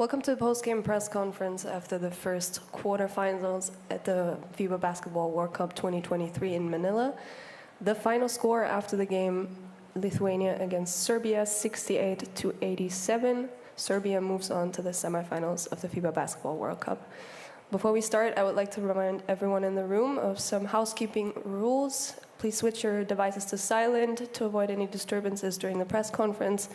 Welcome to the post-game press conference after the first quarterfinals at the FIBA Basketball World Cup 2023 in Manila. The final score after the game, Lithuania against Serbia, 68-87. Serbia moves on to the semifinals of the FIBA Basketball World Cup. Before we start, I would like to remind everyone in the room of some housekeeping rules. Please switch your devices to silent to avoid any disturbances during the press conference,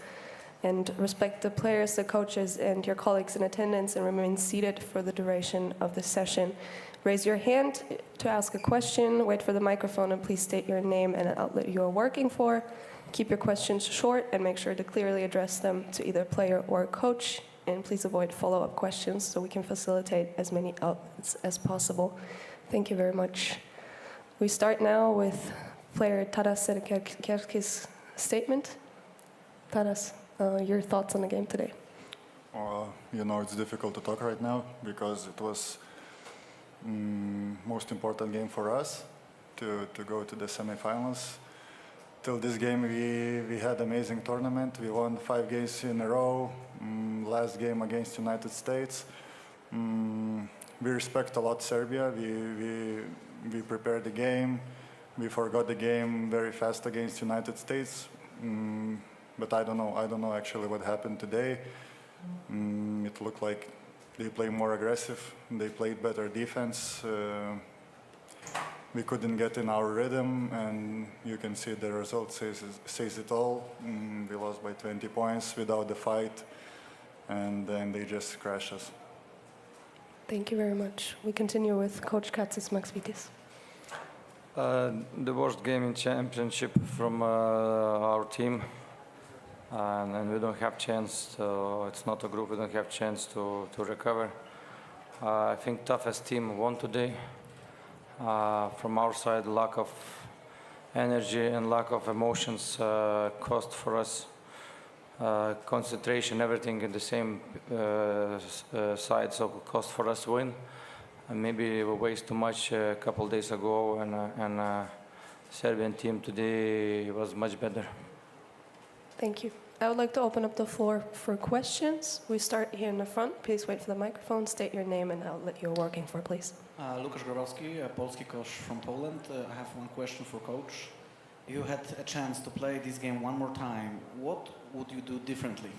and respect the players, the coaches, and your colleagues in attendance, and remain seated for the duration of the session. Raise your hand to ask a question, wait for the microphone, and please state your name and an outlet you are working for. Keep your questions short and make sure to clearly address them to either player or coach, and please avoid follow-up questions so we can facilitate as many outlets as possible. Thank you very much. We start now with player Taras Serkerski's statement. Taras, your thoughts on the game today? It's difficult to talk right now because it was most important game for us to go to the semifinals. Till this game, we had amazing tournament. We won 5 games in a row. Last game against United States. We respect a lot Serbia. We prepared the game. We forgot the game very fast against United States. But I don't know actually what happened today. It looked like they played more aggressive. They played better defense. We couldn't get in our rhythm, and you can see the result says it all. We lost by 20 points without the fight, and then they just crashed us. Thank you very much. We continue with Coach Katsis Maksvitis. The worst game in championship from our team. And we don't have chance to, it's not a group, we don't have chance to recover. I think toughest team won today. From our side, lack of energy and lack of emotions cost for us. Concentration, everything in the same side, so cost for us to win. And maybe we waste too much a couple days ago, and Serbian team today was much better. Thank you. I would like to open up the floor for questions. We start here in the front. Please wait for the microphone. State your name and outlet you're working for, please. Lukasz Grabowski, a Polski coach from Poland. I have one question for coach. If you had a chance to play this game one more time, what would you do differently?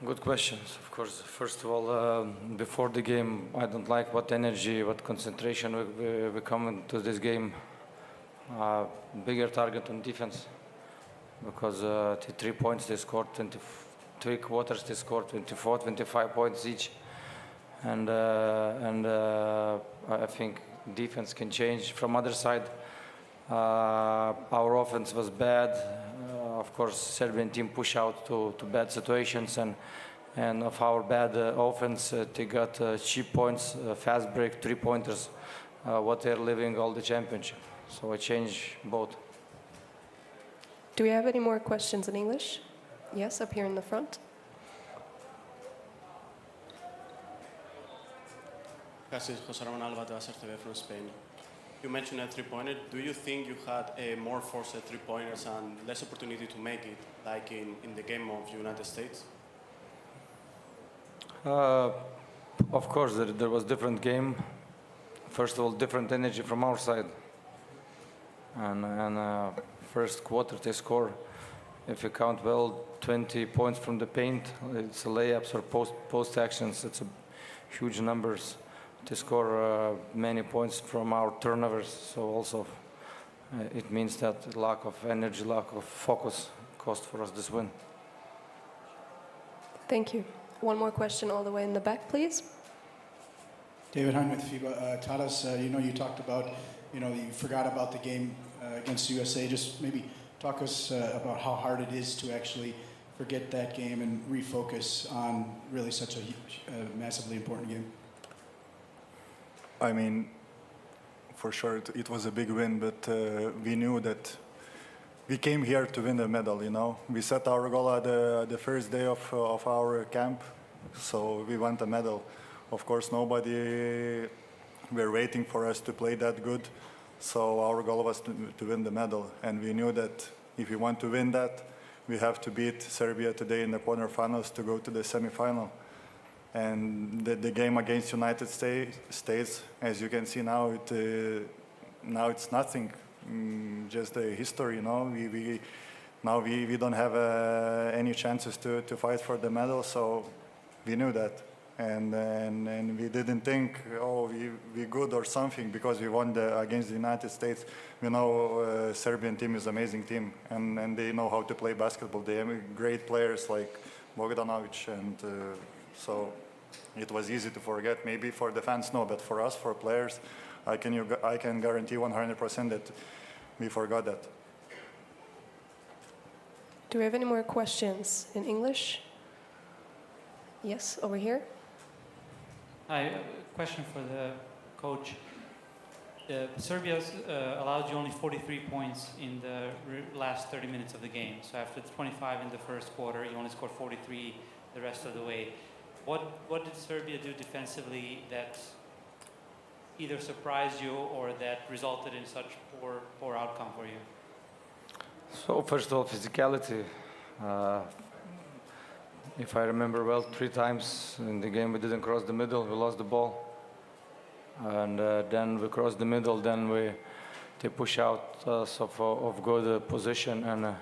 Good questions, of course. First of all, before the game, I don't like what energy, what concentration we come into this game. Bigger target on defense, because the 3 points they scored, 3 quarters they scored 24, 25 points each, and I think defense can change. From other side, our offense was bad. Of course, Serbian team push out to bad situations, and of our bad offense, they got cheap points, fast break, 3-pointers, what they're living all the championship. So I change both. Do we have any more questions in English? Yes, up here in the front. José Ramón Alba de TV from Spain. You mentioned a three-pointer. Do you think you had a more forced three-pointers and less opportunity to make it, like in the game of United States? Of course, there was different game. First of all, different energy from our side. And first quarter they score, if you count well, 20 points from the paint. It's layups or post actions. It's a huge numbers. They score many points from our turnovers. So also it means that lack of energy, lack of focus cost for us this win. Thank you. One more question all the way in the back, please. David Hine with FIBA. Taras, you talked about, you forgot about the game against USA. Just maybe talk us about how hard it is to actually forget that game and refocus on really such a massively important game. I mean, for sure it was a big win, but we knew that we came here to win the medal, We set our goal at the first day of our camp, so we want a medal. Of course, nobody were waiting for us to play that good, so our goal was to win the medal. And we knew that if we want to win that, we have to beat Serbia today in the quarterfinals to go to the semifinal. And the game against United States, as you can see now, it's nothing, just a history. We don't have any chances to fight for the medal, so we knew that. And we didn't think, oh, we good or something because we won against the United States. We know Serbian team is an amazing team, and they know how to play basketball. They have great players like Bogdanovic, and so it was easy to forget. Maybe for the fans, no, but for us, for players, I can guarantee 100% that we forgot that. Do we have any more questions in English? Yes, over here. Hi, question for the coach. Serbia allowed you only 43 points in the last 30 minutes of the game. So after 25 in the first quarter, you only scored 43 the rest of the way. What did Serbia do defensively that either surprised you or that resulted in such poor outcome for you? So first of all, physicality. If I remember well, 3 times in the game we didn't cross the middle, we lost the ball. And then we crossed the middle, then they push out us of good position, and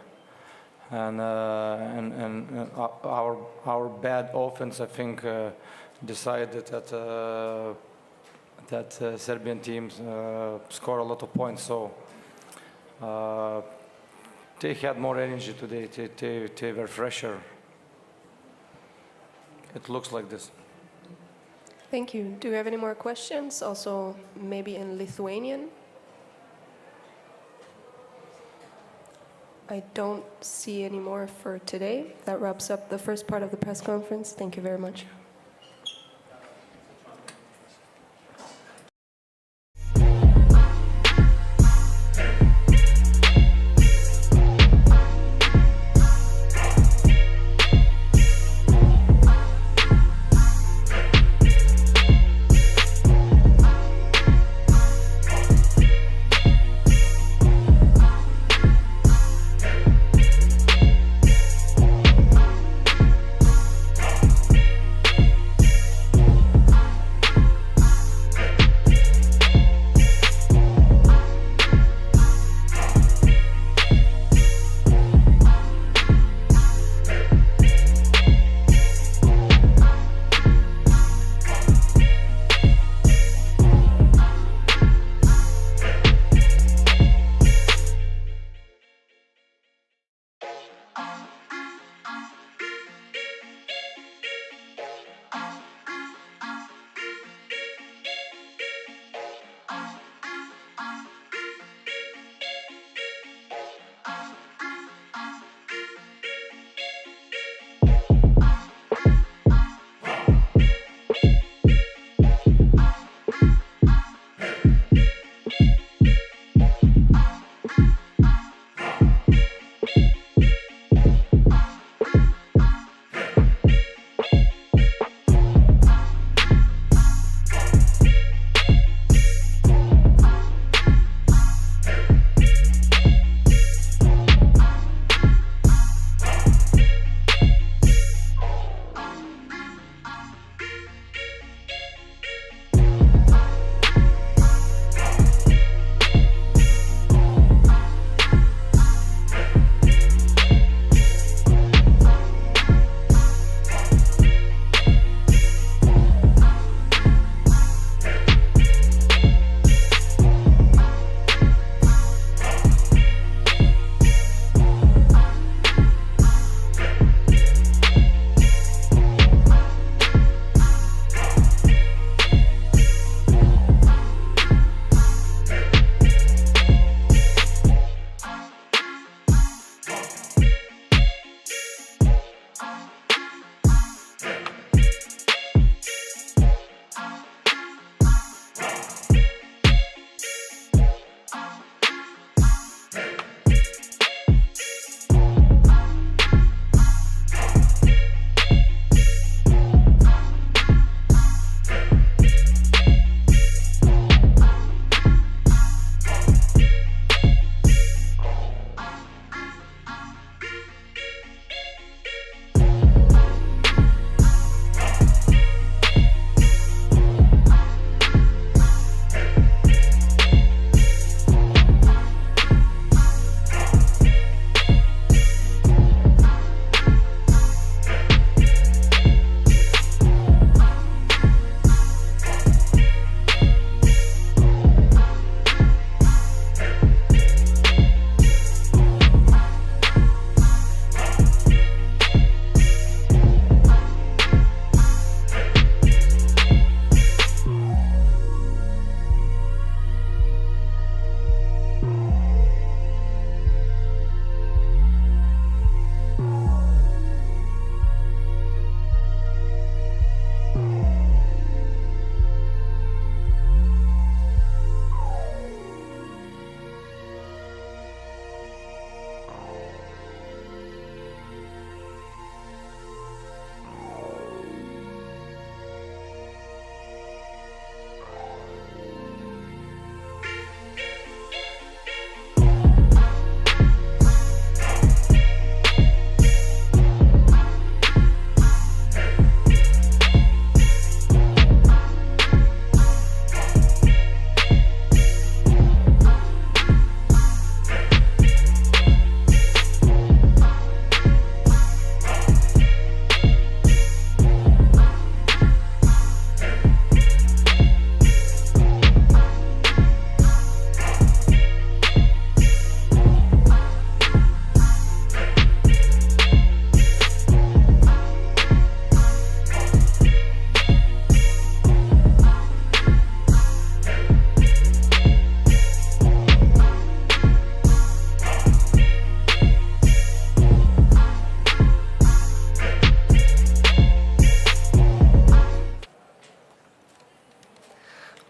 our bad offense, I think, decided that Serbian teams score a lot of points. So they had more energy today. They were fresher. It looks like this. Thank you. Do we have any more questions? Also, maybe in Lithuanian? I don't see any more for today. That wraps up the first part of the press conference. Thank you very much.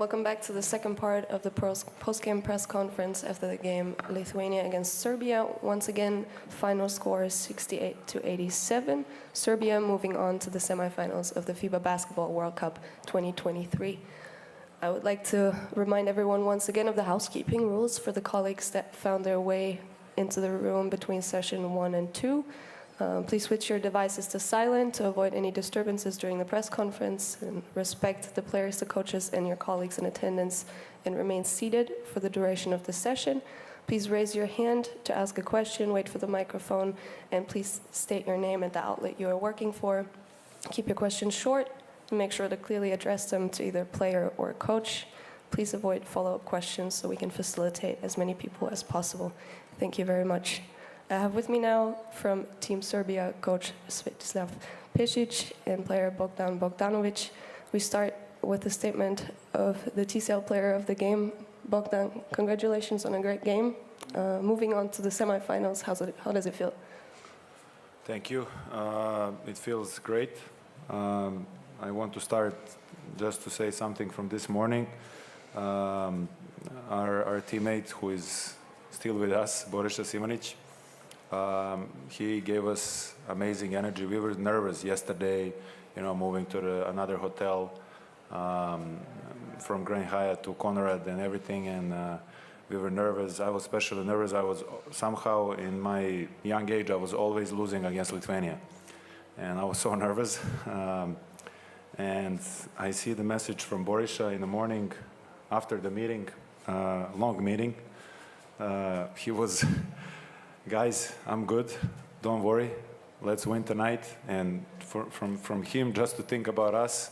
Welcome back to the second part of the post-game press conference after the game Lithuania against Serbia. Once again, final score is 68-87. Serbia moving on to the semifinals of the FIBA Basketball World Cup 2023. I would like to remind everyone once again of the housekeeping rules for the colleagues that found their way into the room between session 1 and 2. Please switch your devices to silent to avoid any disturbances during the press conference, and respect the players, the coaches, and your colleagues in attendance, and remain seated for the duration of the session. Please raise your hand to ask a question, wait for the microphone, and please state your name and the outlet you are working for. Keep your questions short and make sure to clearly address them to either player or coach. Please avoid follow-up questions so we can facilitate as many people as possible. Thank you very much. I have with me now from Team Serbia, Coach Svetislav Pesic and player Bogdan Bogdanovic. We start with a statement of the TCL player of the game. Bogdan, congratulations on a great game. Moving on to the semifinals, how does it feel? Thank you. It feels great. I want to start just to say something from this morning. Our teammate who is still with us, Borisa Simonic, he gave us amazing energy. We were nervous yesterday, moving to another hotel from Grand Hyatt to Conrad and everything, and we were nervous. I was especially nervous. I was somehow, in my young age, I was always losing against Lithuania, and I was so nervous. And I see the message from Borisa in the morning after the meeting, long meeting. He was, guys, I'm good, don't worry, let's win tonight. And from him, just to think about us,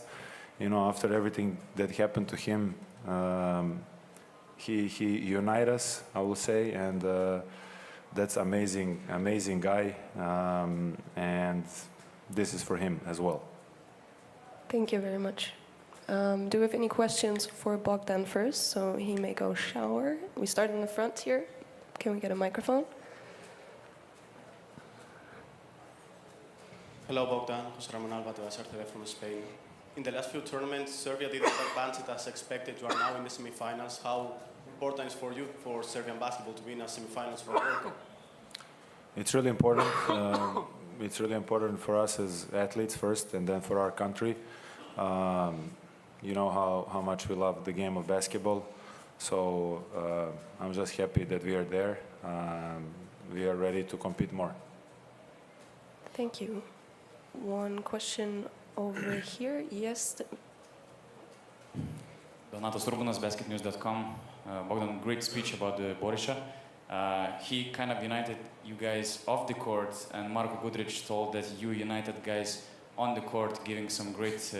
after everything that happened to him, he united us, I will say, and that's amazing guy, and this is for him as well. Thank you very much. Do we have any questions for Bogdan first, so he may go shower? We start in the front here. Can we get a microphone? Hello, Bogdan. José Ramón Alba de SRTV from Spain. In the last few tournaments, Serbia didn't advance it as expected. You are now in the semifinals. How important is for you, for Serbian basketball, to be in the semifinals for World Cup? It's really important. It's really important for us as athletes first, and then for our country. You know how much we love the game of basketball. So I'm just happy that we are there. We are ready to compete more. Thank you. One question over here. Yes. Donatas Urbanas, basketnews.com. Bogdan, great speech about the Borisa. He kind of united you guys off the court, and Marko Gudric told that you united guys on the court, giving some great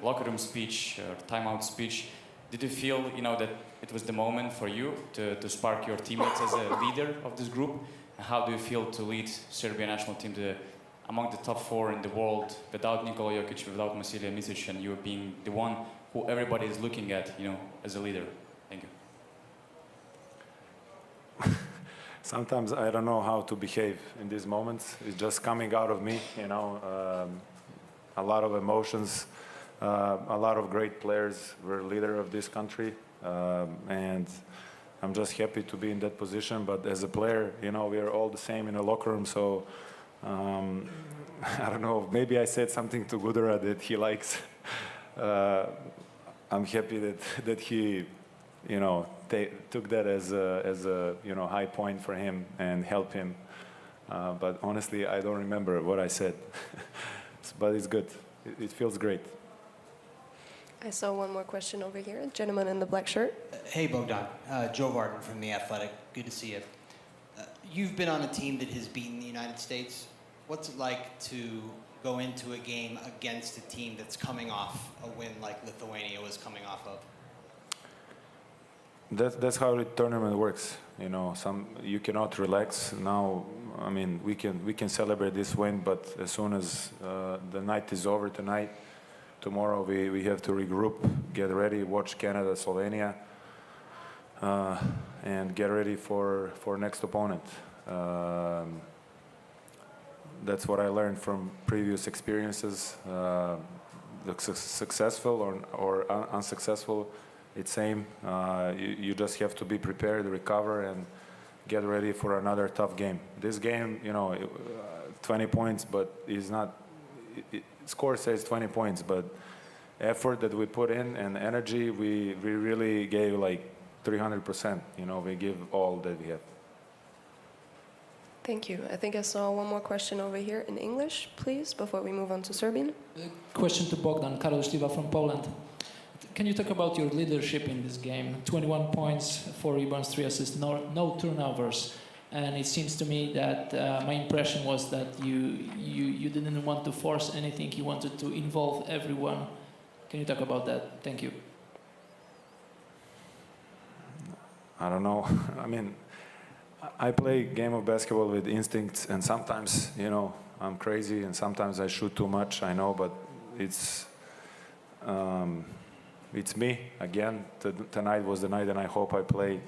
locker room speech or timeout speech. Did you feel, that it was the moment for you to spark your teammates as a leader of this group? And how do you feel to lead Serbian national team among the top 4 in the world, without Nikola Jokic, without Vasilija Micic, and you being the one who everybody is looking at, as a leader? Thank you. Sometimes I don't know how to behave in these moments. It's just coming out of me, a lot of emotions. A lot of great players were leader of this country, and I'm just happy to be in that position. But as a player, we are all the same in a locker room, so I don't know, maybe I said something to Gudura that he likes. I'm happy that he, took that as a high point for him and helped him. But honestly, I don't remember what I said. But it's good. It feels great. I saw one more question over here. Gentleman in the black shirt. Hey, Bogdan. Joe Varden from The Athletic. Good to see you. You've been on a team that has beaten the United States. What's it like to go into a game against a team that's coming off a win like Lithuania was coming off of? That's how the tournament works. You cannot relax. Now, I mean, we can celebrate this win, but as soon as the night is over tonight, tomorrow we have to regroup, get ready, watch Canada, Slovenia, and get ready for next opponent. That's what I learned from previous experiences. The successful or unsuccessful, it's same. You just have to be prepared, recover, and get ready for another tough game. This game, 20 points, but is not. Score says 20 points, but effort that we put in and energy, we really gave like 300%. We give all that we have. Thank you. I think I saw one more question over here in English, please, before we move on to Serbian. Question to Bogdan, Karol Štiva from Poland. Can you talk about your leadership in this game? 21 points, 4 rebounds, 3 assists, no turnovers. And it seems to me that my impression was that you didn't want to force anything, you wanted to involve everyone. Can you talk about that? Thank you. I don't know. I mean, I play game of basketball with instincts, and sometimes, I'm crazy, and sometimes I shoot too much, I know, but it's me again. Tonight was the night, and I hope I play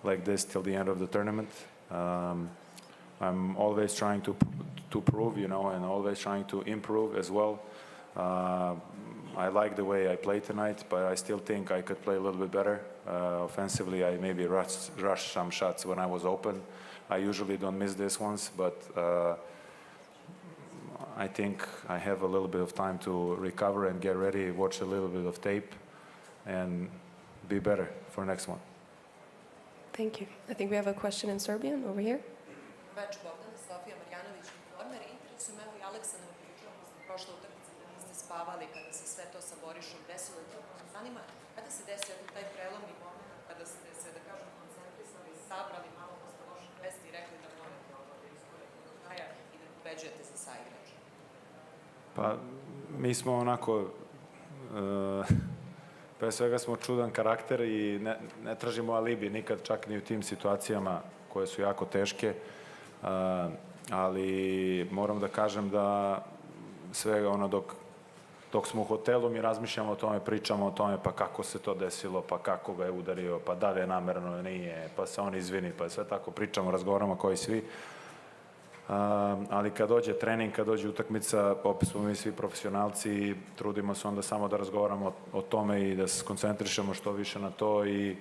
like this till the end of the tournament. I'm always trying to prove, and always trying to improve as well. I like the way I play tonight, but I still think I could play a little bit better. Offensively, I maybe rushed some shots when I was open. I usually don't miss these ones, but I think I have a little bit of time to recover and get ready, watch a little bit of tape, and be better for next one. Thank you. I think we have a question in Serbian over here. Več Bogdan, Sofija Marjanović, informer. Interesuje me, evo i Aleksandar pričao posle prošle utakmice da niste spavali kada se sve to sa Borišom desilo. To me zanima, kada se desio taj prelomni moment, kada ste se, da kažem, koncentrisali, sabrali malo posle loših vesti i rekli da morate da iskorite do kraja i da pobeđujete za saigrača? Pa, mi smo onako... Pre svega smo čudan karakter i ne tražimo alibi nikad, čak ni u tim situacijama koje su jako teške, ali moram da kažem da sve dok smo u hotelu mi razmišljamo o tome, pričamo o tome, pa kako se to desilo, pa kako ga je udario, pa da li je namerno, nije, pa se on izvini, pa sve tako pričamo, razgovaramo kao i svi. Ali kad dođe trening, kad dođe utakmica, opet smo mi svi profesionalci i trudimo se onda samo da razgovaramo o tome i da se koncentrišemo što više na to i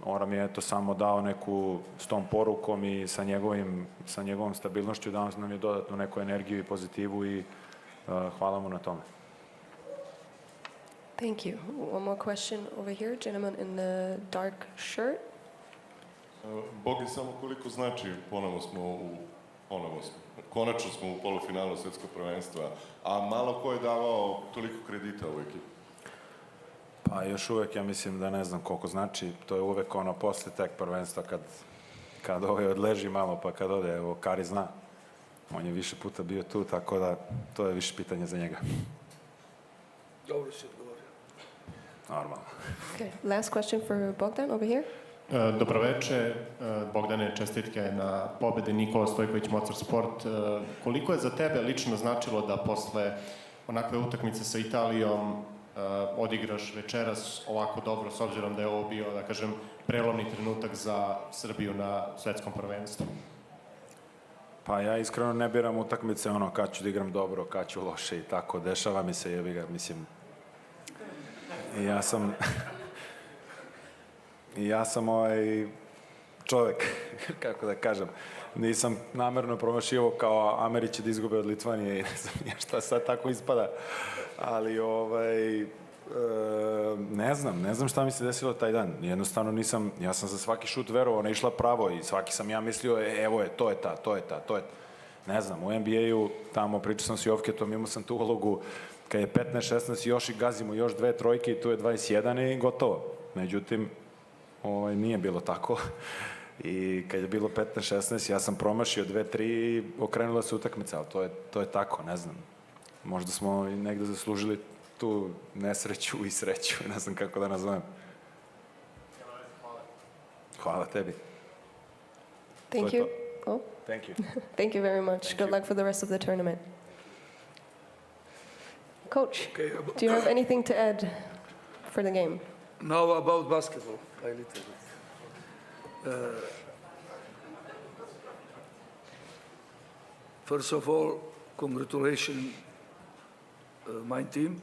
on nam je eto samo dao neku s tom porukom i sa njegovom stabilnošću dao nam je dodatnu neku energiju i pozitivu i hvala mu na tome. Thank you. One more question over here, gentleman in the dark shirt. Bogi, samo koliko znači, konačno smo u polufinalu svetskog prvenstva, a malo ko je davao toliko kredita u ekipu? Pa još uvek ja mislim da ne znam koliko znači, to je uvek posle tek prvenstva kad odleži malo pa kad ode, evo Kari zna, on je više puta bio tu, tako da to je više pitanje za njega. Dobro si odgovorio. Normalno. Okay, last question for Bogdan over here. Dobroveče, Bogdane, čestitke na pobedi. Nikola Stojković, Motorsport. Koliko je za tebe lično značilo da posle onakve utakmice sa Italijom odigraš večeras ovako dobro, s obzirom da je ovo bio, da kažem, prelomni trenutak za Srbiju na svetskom prvenstvu? Pa ja iskreno ne biram utakmice kad ću da igram dobro, kad ću loše i tako. Dešava mi se, jebi ga, mislim. Ja sam čovek, kako da kažem, nisam namerno promašivao kao Ameri će da izgube od Litvanije i ne znam šta sad tako ispada, ali ne znam šta mi se desilo taj dan, jednostavno nisam, ja sam za svaki šut verovao, ona je išla pravo i svaki sam ja mislio, evo je, to je ta, ne znam, u NBA-u, tamo pričao sam s Jovketom, imao sam tu ulogu, kad je 15-16 još i gazimo još 2 trojke i tu je 21 i gotovo, međutim, nije bilo tako i kad je bilo 15-16 ja sam promašio 2-3 i okrenula se utakmica, ali to je tako, ne znam. Možda smo negde zaslužili tu nesreću i sreću, ne znam kako da nazovem. Hvala tebi. Thank you. Oh. Thank you. Thank you very much. Good luck for the rest of the tournament. Coach, do you have anything to add for the game? Now about basketball, a little bit. First of all, congratulations my team.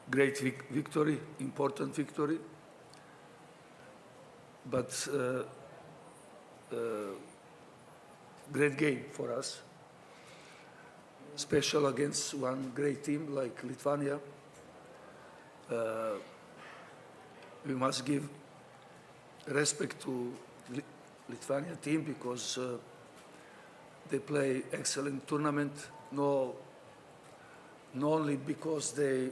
great victory, important victory, but great game for us, special against one great team like Lithuania. We must give respect to Lithuania team because they play excellent tournament, not only because they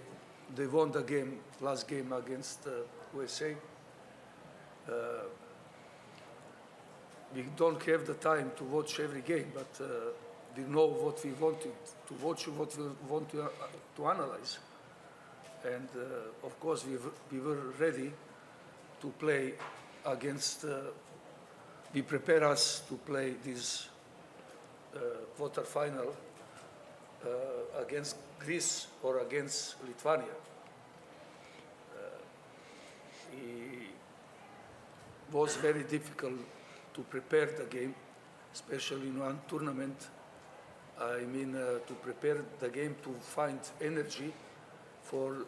won the game, last game against USA. We don't have the time to watch every game, but we know what we want to watch, what we want to analyze. And of course, we were ready to play against, we prepare us to play this quarterfinal against Greece or against Lithuania. It was very difficult to prepare the game, especially in one tournament. I mean, to prepare the game to find energy for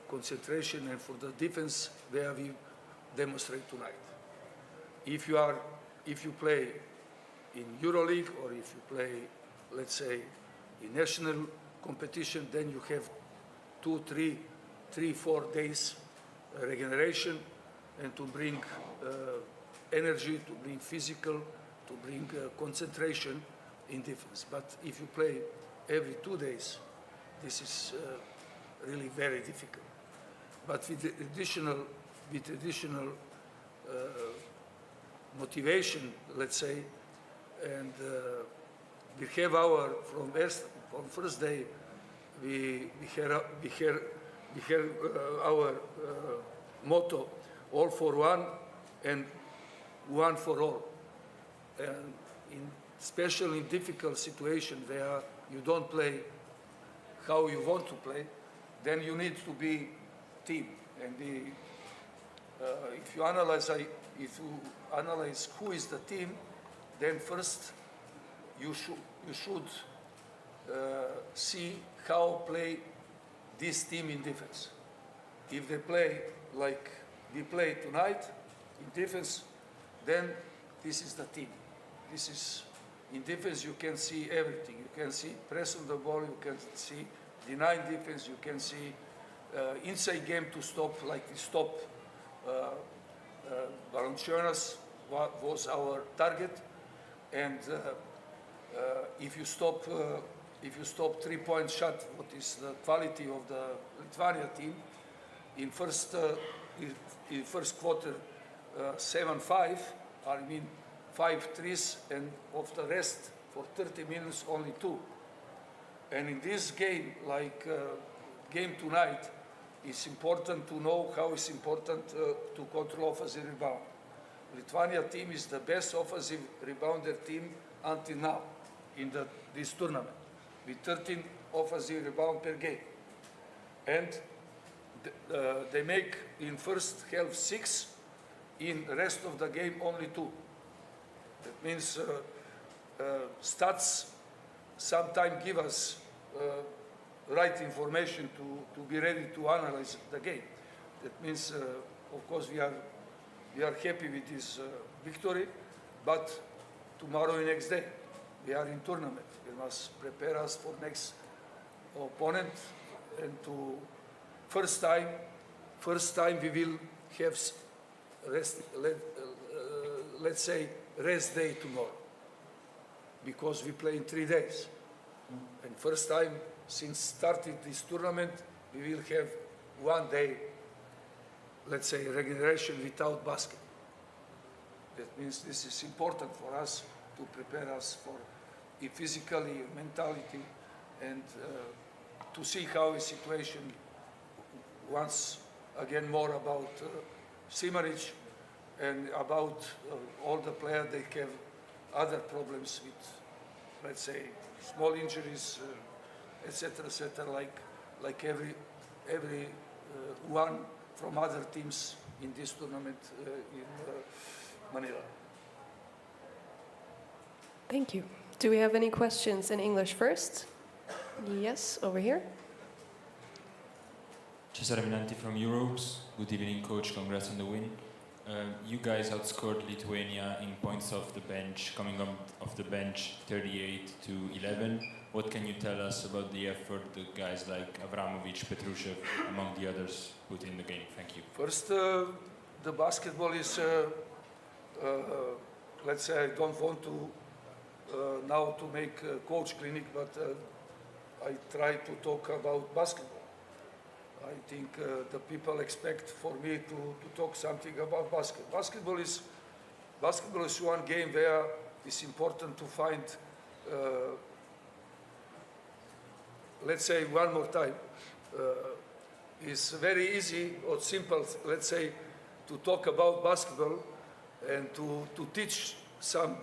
concentration and for the defense where we demonstrate tonight. If you play in EuroLeague or if you play, let's say, in national competition, then you have 2, 3, 4 days regeneration and to bring energy, to bring physical, to bring concentration in defense. But if you play every 2 days, this is really very difficult. But with additional motivation, let's say, and we have from first day, we have our motto, all for one and one for all. And especially in difficult situations where you don't play how you want to play, then you need to be team. And if you analyze who is the team, then first you should see how play this team in defense. If they play like we play tonight in defense, then this is the team. This is in defense. You can see everything. You can see press on the ball. You can see denying defense. You can see inside game to stop, like we stop Valenciunas was our target, and if you stop 3-point shot, what is the quality of the Lithuania team in first quarter 7-5, I mean 5 threes, and of the rest for 30 minutes only 2. And in this game, like game tonight, it's important to know how it's important to control offensive rebound. Lithuania team is the best offensive rebounder team until now in this tournament, with 13 offensive rebound per game. And they make in first half 6, in the rest of the game only 2. That means stats sometimes give us right information to be ready to analyze the game. That means, of course, we are happy with this victory, but tomorrow and next day, we are in tournament. We must prepare us for next opponent, and to first time we will have rest, let's say rest day tomorrow, because we play in 3 days. And first time since started this tournament, we will have 1 day, let's say, regeneration without basket. That means this is important for us to prepare us for physically, mentality, and to see how the situation once again more about Simaric and about all the players. They have other problems with, let's say, small injuries, etc., like every one from other teams in this tournament in Manila. Thank you. Do we have any questions in English first? Yes, over here. Cesare Minanti from Europes. Good evening, coach. Congrats on the win. You guys outscored Lithuania in points off the bench, coming off the bench 38-11. What can you tell us about the effort the guys like Avramovic, Petrushev, among the others, put in the game? Thank you. First, the basketball is, let's say, I don't want to now to make a coach clinic, but I try to talk about basketball. I think the people expect for me to talk something about basketball. Basketball is one game where it's important to find, let's say one more time, it's very easy or simple, let's say, to talk about basketball and to teach some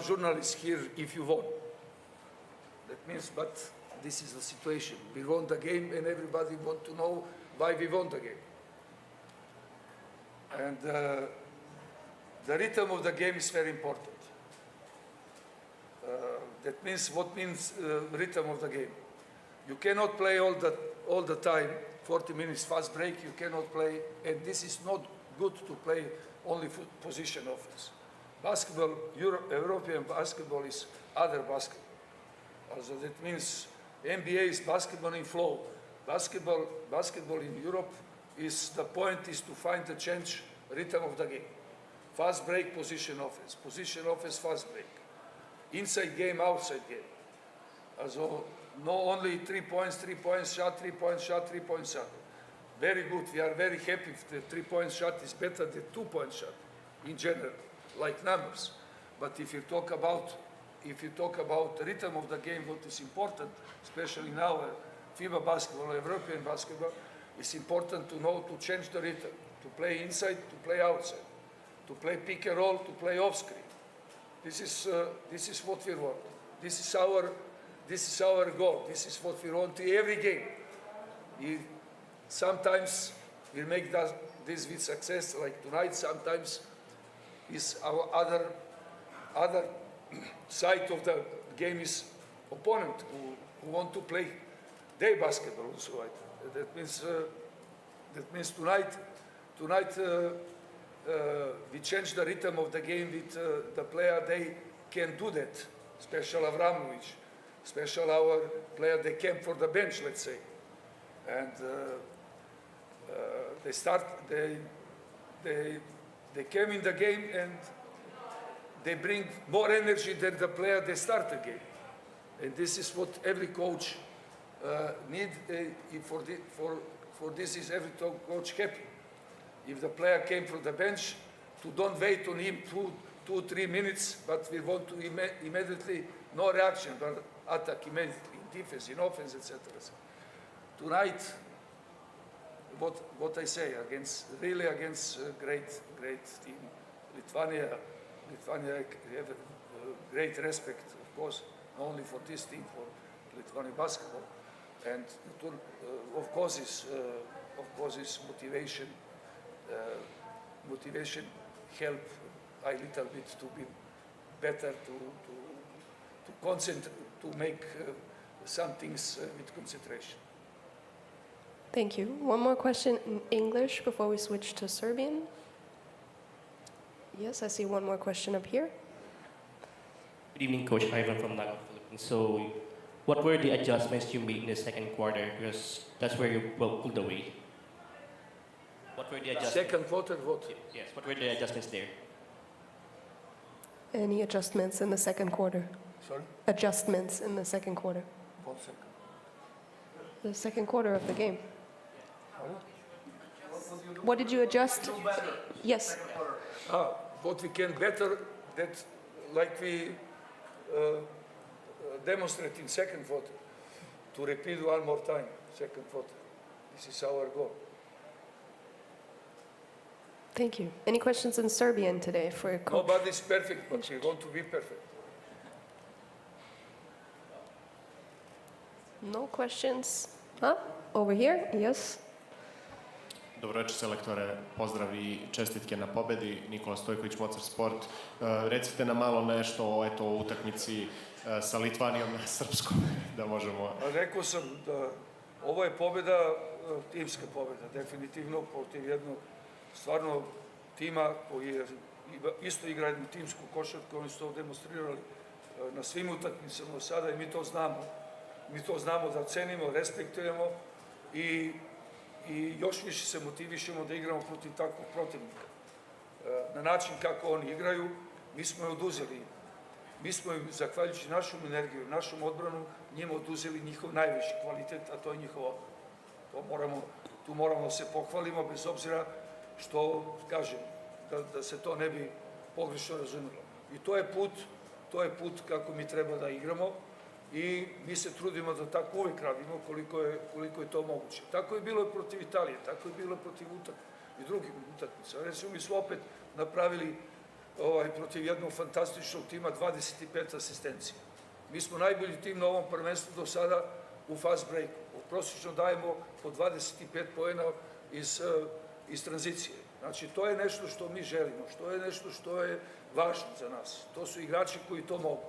journalists here if you want. That means, but this is the situation. We won the game and everybody wants to know why we won the game. And the rhythm of the game is very important. That means, what means rhythm of the game? You cannot play all the time, 40 minutes fast break, you cannot play, and this is not good to play only position offense. Basketball, European basketball is other basketball. Also that means NBA is basketball in flow. Basketball in Europe is, the point is to find the change rhythm of the game. Fast break, position offense, fast break. Inside game, outside game. Also, no only 3 points, 3 points shot, 3 points shot, 3 points shot. Very good. We are very happy if the 3 point shot is better than 2 point shot in general, like numbers. But if you talk about the rhythm of the game, what is important, especially now, FIBA basketball, European basketball, it's important to know to change the rhythm, to play inside, to play outside, to play pick and roll, to play off screen. This is what we want. This is our goal. This is what we want in every game. Sometimes we make this with success, like tonight. Sometimes is our other side of the game is opponent who want to play their basketball also. That means tonight we change the rhythm of the game with the player. They can do that. Special Avramovic, special our player. They came for the bench, let's say, and they came in the game and they bring more energy than the player they start the game. And this is what every coach needs. For this is every coach happy. If the player came from the bench, to don't wait on him 2-3 minutes, but we want to immediately, no reaction, but attack immediately in defense, in offense, etc. Tonight, what I say, against great team, Lithuania have great respect, of course, not only for this team, for Lithuanian basketball, and of course is motivation. Motivation help a little bit to be better, to concentrate, to make some things with concentration. Thank you. One more question in English before we switch to Serbian. Yes, I see one more question up here. Good evening, Coach Ivan from Naga, Philippines. So, what were the adjustments you made in the second quarter? Because that's where you pulled away. What were the adjustments? Second quarter, what? Yes, what were the adjustments there? Any adjustments in the second quarter? Sorry? Adjustments in the second quarter. What second? The second quarter of the game. What did you adjust? Yes. What we can better, that like we demonstrate in second quarter, to repeat one more time, second quarter. This is our goal. Thank you. Any questions in Serbian today for Coach? Nobody's perfect, but we want to be perfect. No questions? Huh? Over here? Yes. Dobro večer selektore, pozdrav i čestitke na pobedi. Nikola Stojković, Mocar Sport. Recite nam malo nešto o utakmici sa Litvanijom na srpskom, da možemo... Rekao sam da ovo je pobeda, timska pobeda, definitivno protiv jednog stvarno tima koji je isto igra jednu timsku košarku, oni su to demonstrirali na svim utakmicama sada i mi to znamo. Mi to znamo da cenimo, respektujemo i još više se motivišemo da igramo protiv takvog protivnika. Na način kako oni igraju, mi smo je oduzeli. Mi smo im, zahvaljujući našom energiju, našom odbranu, njima oduzeli njihov najviši kvalitet, a to je njihova odbrana. Tu moramo da se pohvalimo, bez obzira što, kažem, da se to ne bi pogrešno razumelo. I to je put kako mi treba da igramo i mi se trudimo da tako uvijek radimo koliko je to moguće. Tako je bilo i protiv Italije, tako je bilo protiv i drugih utakmica. Recimo, mi smo opet napravili protiv jednog fantastičnog tima 25 asistencija. Mi smo najbolji tim na ovom prvenstvu do sada u fast breaku. Prosječno dajemo po 25 poena iz tranzicije. Znači, to je nešto što mi želimo, što je nešto što je važno za nas. To su igrači koji to mogu.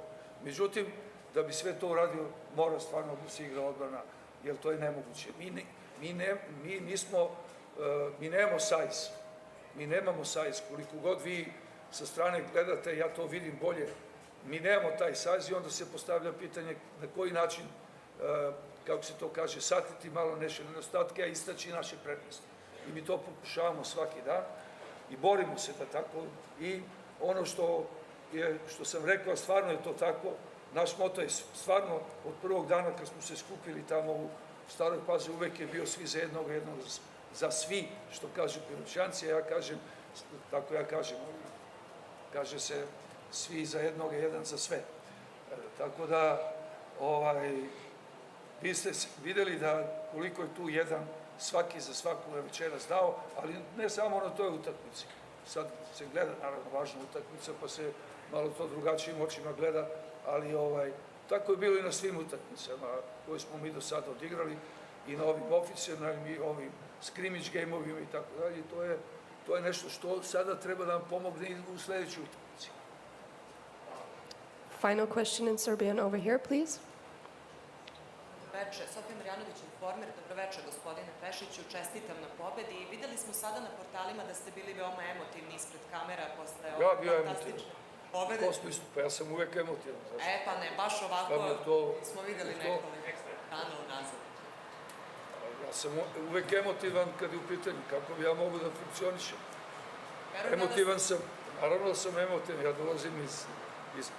Međutim, da bi sve to uradio, mora stvarno da se igra odbrana, jer to je nemoguće. Mi nemamo sajz. Mi nemamo sajz. Koliko god vi sa strane gledate, ja to vidim bolje. Mi nemamo taj sajz i onda se postavlja pitanje na koji način, kako se to kaže, sakriti malo naše nedostatke, a istaći naše prednosti. I mi to pokušavamo svaki dan i borimo se da tako. I ono što sam rekao, stvarno je to tako. Naš moto je stvarno od prvog dana kad smo se skupili tamo u Staroj Pazi, uvek je bio svi za jednog za svi, što kažu Piroćanci, ja kažem, tako ja kažem, kaže se svi za jednog, jedan za sve. Tako da, vi ste videli da koliko je tu jedan svaki za svaku večeras dao, ali ne samo na toj utakmici. Sad se gleda, naravno, važna utakmica, pa se malo to drugačijim očima gleda, ali tako je bilo i na svim utakmicama koje smo mi do sada odigrali i na ovim oficijalnim i ovim scrimmage game-ovima i tako dalje. To je nešto što sada treba da nam pomogne i u sledećoj utakmici. Final question in Serbian over here, please. Dobroveče, Sofija Marjanović, Informer. Dobroveče, gospodine Pešiću, čestitam na pobedi. Videli smo sada na portalima da ste bili veoma emotivni ispred kamera posle ove fantastične pobede. U smislu, pa ja sam uvek emotivan. Pa ne, baš ovako smo videli nekoliko dana unazad. Ja sam uvek emotivan kad je u pitanju kako bi ja mogu da funkcionišem. Emotivan sam, naravno da sam emotivan, ja dolazim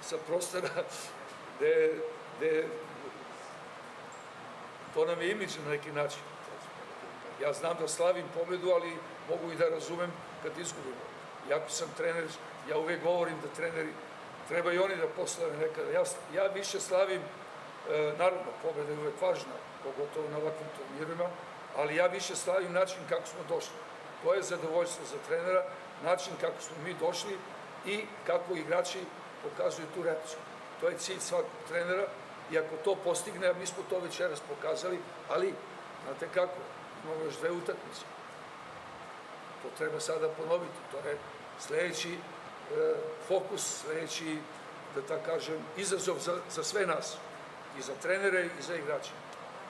sa prostora gde to nam je imidž na neki način. Ja znam da slavim pobedu, ali mogu i da razumem kad izgubimo. Jako sam trener, ja uvek govorim da treneri treba i oni da poslave nekada. Ja više slavim, naravno, pobeda je uvek važna, pogotovo na ovakvim turnirima, ali ja više slavim način kako smo došli. To je zadovoljstvo za trenera, način kako smo mi došli i kako igrači pokazuju tu reakciju. To je cilj svakog trenera i ako to postigne, a mi smo to večeras pokazali, ali, znate kako, imamo još 2 utakmice. To treba sada ponoviti. To je sledeći fokus, sledeći, da tako kažem, izazov za sve nas. I za trenere i za igrače.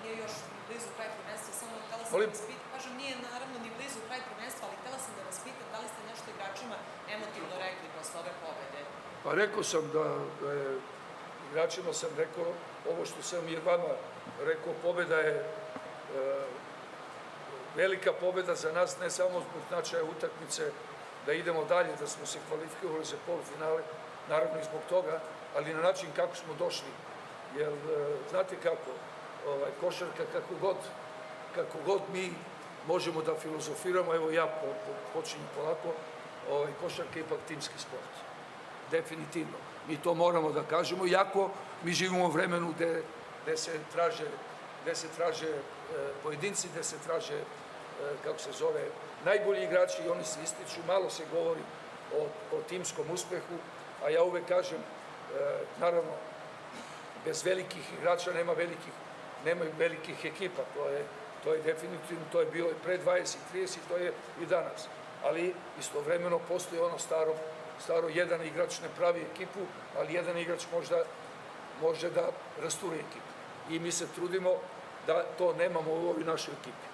Nije još blizu kraj prvenstva, samo htela sam da vas pitam, kažem, nije naravno ni blizu kraj prvenstva, ali htela sam da vas pitam da li ste nešto igračima emotivno rekli posle ove pobede? Pa rekao sam da je, igračima sam rekao ovo što sam i vama rekao, pobeda je velika pobeda za nas, ne samo zbog značaja utakmice, da idemo dalje, da smo se kvalifikovali za polufinale, naravno i zbog toga, ali na način kako smo došli. Jer, znate kako, košarka, kako god mi možemo da filozofiramo, evo ja počinjem polako, košarka je ipak timski sport. Definitivno. Mi to moramo da kažemo, iako mi živimo u vremenu gde se traže pojedinci, gde se traže, kako se zove, najbolji igrači i oni se ističu, malo se govori o timskom uspehu, a ja uvek kažem, naravno, bez velikih igrača nema velikih ekipa, To je definitivno, to je bilo i pre 20, 30, to je i danas. Ali istovremeno postoji ono staro jedan igrač ne pravi ekipu, ali jedan igrač može da rasturi ekipu. I mi se trudimo da to nemamo u ovoj našoj ekipi.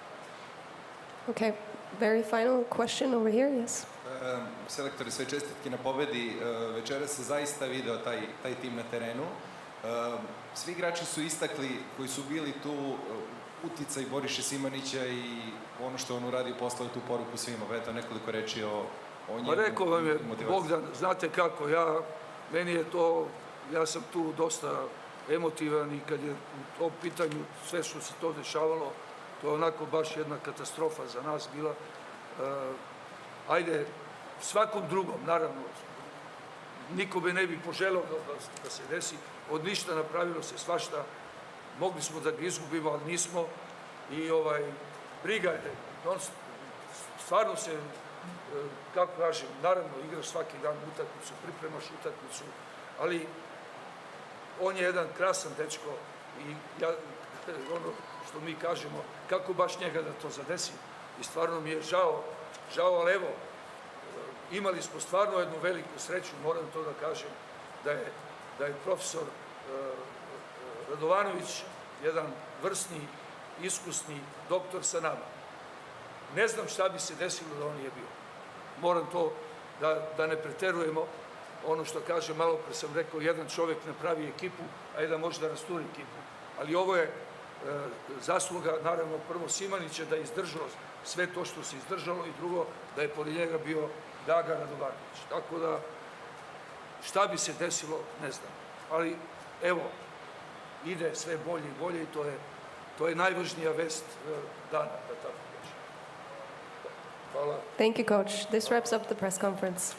Okay, very final question over here, yes. Selektori, sve čestitke na pobedi. Večera se zaista video taj tim na terenu. Svi igrači su istakli koji su bili tu uticaj Boriše Simanića i ono što on uradio poslao tu poruku svima. Eto nekoliko reči o njemu. Pa rekao vam je Bogdan, znate kako, meni je to, ja sam tu dosta emotivan i kad je u tom pitanju sve što se to dešavalo, to je onako baš jedna katastrofa za nas bila. Ajde, svakom drugom, naravno, nikome ne bi poželao da se desi. Od ništa napravilo se svašta. Mogli smo da ga izgubimo, ali nismo. I briga je. Stvarno se, kako kažem, naravno igraš svaki dan utakmicu, pripremaš utakmicu, ali on je jedan krasan dečko i ono što mi kažemo, kako baš njega da to zadesi. I stvarno mi je žao, ali evo, imali smo stvarno jednu veliku sreću, moram to da kažem, da je profesor Radovanović jedan vrsni, iskusni doktor sa nama. Ne znam šta bi se desilo da on nije bio. Moram to da ne preterujemo. Ono što kaže, malo pre sam rekao, jedan čovjek ne pravi ekipu, a jedan može da rasturi ekipu. Ali ovo je zasluga, naravno, prvo Simanića da je izdržao sve to što se izdržalo i drugo, da je pored njega bio Gaga Radovanović. Tako da, šta bi se desilo, ne znam. Ali, evo, ide sve bolje i bolje i to je najvažnija vest dana, da tako kažem. Hvala. Thank you, Coach. This wraps up the press conference.